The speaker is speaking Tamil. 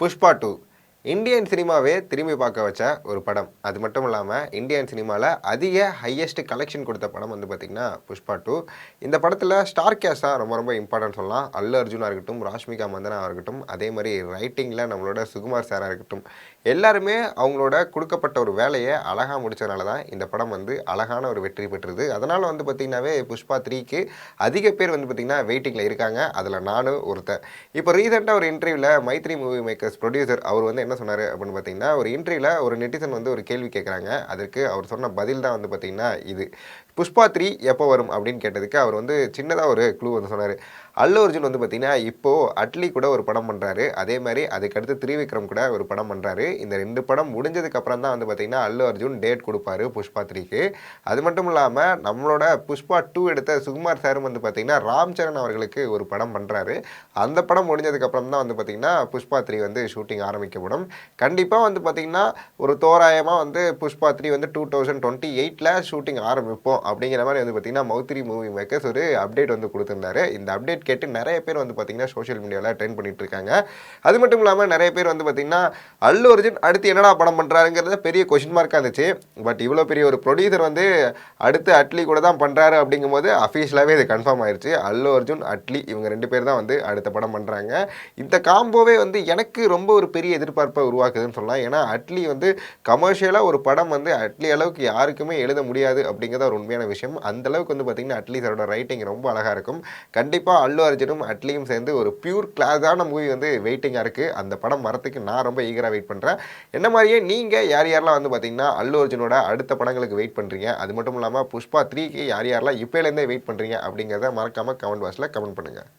புஷ்பா 2 இந்தியன் சினிமாவே திரும்பி பார்க்க வச்ச ஒரு படம். அது மட்டும் இல்லாமல் இந்தியன் சினிமாவில் அதிக ஹையஸ்ட் கலெக்ஷன் கொடுத்த படம் வந்து பார்த்திங்கன்னா புஷ்பா 2. இந்த படத்தில் ஸ்டார் கேஸ்ட் தான் ரொம்ப ரொம்ப இம்பார்ட்டன்ட் சொல்லலாம். அல்லு அர்ஜுனாக இருக்கட்டும், ராஷ்மிகா மந்தனாக இருக்கட்டும், அதே மாதிரி ரைட்டிங்கில் நம்மளோட சுகுமார் சாராக இருக்கட்டும், எல்லாருமே அவங்களோட கொடுக்கப்பட்ட ஒரு வேலையை அழகாக முடித்ததுனால தான் இந்த படம் வந்து அழகான ஒரு வெற்றி பெற்றது. அதனால் வந்து பார்த்திங்கனாவே புஷ்பா 3க்கு அதிக பேர் வந்து பார்த்திங்கன்னா வெயிட்டிங்கில் இருக்காங்க. அதில் நானும் ஒருத்தன். இப்போ ரீசெண்டாக ஒரு இன்டர்வியூவில் மைத்ரி மூவி மேக்கர்ஸ் ப்ரொடியூசர் அவர் வந்து என்ன சொன்னார் அப்படின்னு பார்த்தீங்கன்னா, ஒரு இன்டர்வியூவில் ஒரு நெட்டிசன் வந்து ஒரு கேள்வி கேட்குறாங்க. அதற்கு அவர் சொன்ன பதில் தான் வந்து பார்த்தீங்கன்னா இது. புஷ்பா 3 எப்போ வரும் அப்படின்னு கேட்டதுக்கு அவர் வந்து சின்னதாக ஒரு க்ளூ வந்து சொன்னார். அல்லு அர்ஜுன் வந்து பார்த்தீங்கன்னா இப்போது அட்லி கூட ஒரு படம் பண்ணுறாரு. அதே மாதிரி அதுக்கடுத்து திரிவிக்ரம் கூட ஒரு படம் பண்ணுறாரு. இந்த 2 படம் முடிஞ்சதுக்கப்புறம் தான் வந்து பார்த்தீங்கன்னா அல்லு அர்ஜுன் டேட் கொடுப்பாரு புஷ்பா 3க்கு. அது மட்டும் இல்லாமல் நம்மளோட புஷ்பா 2 எடுத்த சுகுமார் சாரும் வந்து பார்த்தீங்கன்னா ராம் சரண் அவர்களுக்கு ஒரு படம் பண்ணுறாரு. அந்த படம் முடிஞ்சதுக்கப்புறம் தான் வந்து பார்த்தீங்கன்னா புஷ்பா 3 வந்து ஷூட்டிங் ஆரம்பிக்கப்படும். கண்டிப்பாக வந்து பார்த்திங்கன்னா ஒரு தோராயமாக வந்து புஷ்பா 3 வந்து 2028ல் ஷூட்டிங் ஆரம்பிப்போம் அப்படிங்கிற மாதிரி வந்து பார்த்திங்கன்னா மௌத்ரி மூவி மேக்கர்ஸ் ஒரு அப்டேட் வந்து கொடுத்துருந்தாரு. இந்த அப்டேட் கேட்டு நிறைய பேர் வந்து பார்த்திங்கன்னா சோஷியல் மீடியாவில் ட்ரெண்ட் பண்ணிட்டு இருக்காங்க. அது மட்டும் இல்லாமல் நிறைய பேர் வந்து பார்த்திங்கன்னா அல்லு அர்ஜுன் அடுத்து என்னடா படம் பண்ணுறாருங்கிறத பெரிய கொஷின் மார்க்காக இருந்துச்சு. பட் இவ்வளோ பெரிய ஒரு ப்ரொடியூசர் வந்து அடுத்து அட்லி கூட தான் பண்ணுறாரு அப்படிங்கும்போது அஃபீஷியலாகவே இது கன்ஃபார்ம் ஆயிடுச்சு. அல்லு அர்ஜுன், அட்லி இவங்க 2 பேர் தான் வந்து அடுத்த படம் பண்ணுறாங்க. இந்த காம்போவே வந்து எனக்கு ரொம்ப ஒரு பெரிய எதிர்பார்ப்பை உருவாக்குதுன்னு சொல்லலாம். ஏன்னா அட்லி வந்து கமர்ஷியலாக ஒரு படம் வந்து அட்லி அளவுக்கு யாருக்குமே எழுத முடியாது அப்படிங்கிறத ஒரு உண்மையான விஷயம். அந்தளவுக்கு வந்து பார்த்திங்கன்னா அட்லி சாரோட ரைட்டிங் ரொம்ப அழகாக இருக்கும். கண்டிப்பாக அல்லு அர்ஜுனும் அட்லியும் சேர்ந்து ஒரு பியூர் கிளாஸான மூவி வந்து வெயிட்டிங்காக இருக்குது. அந்த படம் வரத்துக்கு நான் ரொம்ப ஈகராக வெயிட் பண்ணுறேன். என்ன மாதிரியே நீங்கள் யார் யாரெல்லாம் வந்து பார்த்திங்கன்னா அல்லு அர்ஜுனோட அடுத்த படங்களுக்கு வெயிட் பண்ணுறீங்க, அது மட்டும் இல்லாமல் புஷ்பா 3க்கு யார் யாரெல்லாம் இப்போலேருந்தே வெயிட் பண்ணுறீங்க அப்படிங்கிறத மறக்காமல் கமெண்ட் பாக்ஸில் கமெண்ட் பண்ணுங்கள்.